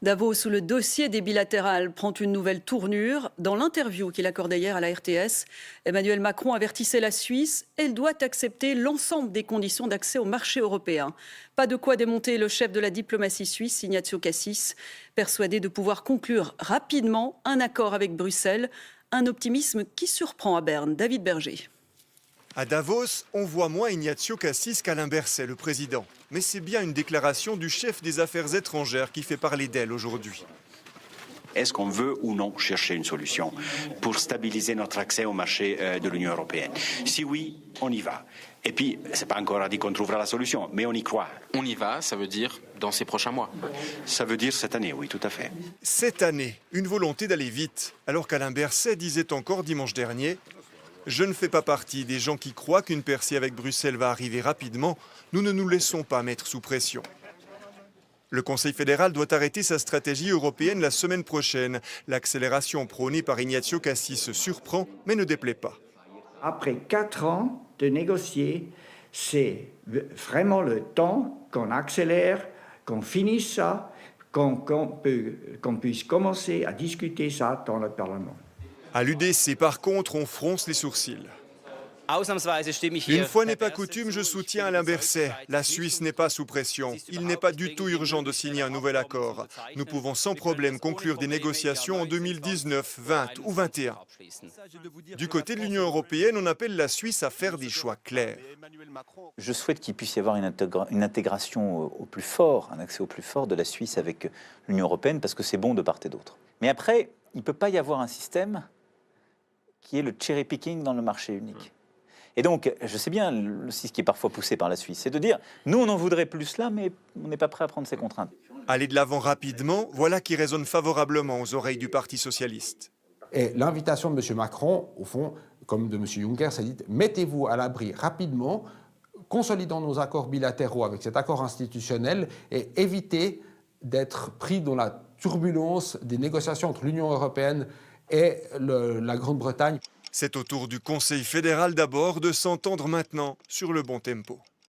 Davos, où le dossier des bilatérales prend une nouvelle tournure. Dans l'interview qu'il accordait hier à la RTS, Emmanuel Macron avertissait la Suisse. Elle doit accepter l'ensemble des conditions d'accès au marché européen. Pas de quoi démonter le chef de la diplomatie suisse, Ignazio Cassis, persuadé de pouvoir conclure rapidement un accord avec Bruxelles. Un optimisme qui surprend à Berne. David Berger. À Davos, on voit moins Ignazio Cassis qu'Alain Berset, le président. Mais c'est bien une déclaration du chef des affaires étrangères qui fait parler d'elle aujourd'hui. Est-ce qu'on veut ou non chercher une solution pour stabiliser notre accès au marché de l'Union européenne? Si oui, on y va. Et puis, ce n'est pas encore dit qu'on trouvera la solution, mais on y croit. On y va, ça veut dire dans ces prochains mois. Ça veut dire cette année, oui, tout à fait. Cette année, une volonté d'aller vite, alors qu'Alain Berset disait encore dimanche dernier: je ne fais pas partie des gens qui croient qu'une percée avec Bruxelles va arriver rapidement. Nous ne nous laissons pas mettre sous pression. Le Conseil fédéral doit arrêter sa stratégie européenne la semaine prochaine. L'accélération prônée par Ignazio Cassis surprend, mais ne déplaît pas. Après 4 ans de négocier, c'est vraiment le temps qu'on accélère, qu'on finisse ça, qu'on puisse commencer à discuter ça dans le Parlement. À l'UDC, par contre, on fronce les sourcils. Une fois n'est pas coutume, je soutiens Alain Berset. La Suisse n'est pas sous pression. Il n'est pas du tout urgent de signer un nouvel accord. Nous pouvons sans problème conclure des négociations en 2019, 20 ou 21. Du côté de l'Union européenne, on appelle la Suisse à faire des choix clairs. Je souhaite qu'il puisse y avoir une intégration au plus fort, un accès au plus fort de la Suisse avec l'Union européenne, parce que c'est bon de part et d'autre. Mais après, il ne peut pas y avoir un système qui est le cherry picking dans le marché unique. Et donc, je sais bien aussi ce qui est parfois poussé par la Suisse, c'est de dire, nous on en voudrait plus là, mais on n'est pas prêt à prendre ces contraintes. Aller de l'avant rapidement, voilà qui résonne favorablement aux oreilles du Parti socialiste. Et l'invitation de M. Macron, au fond, comme de M. Juncker, c'est dit, mettez-vous à l'abri rapidement, consolidons nos accords bilatéraux avec cet accord institutionnel et évitez d'être pris dans la turbulence des négociations entre l'Union européenne et la Grande-Bretagne. C'est au tour du Conseil fédéral d'abord de s'entendre maintenant sur le bon tempo.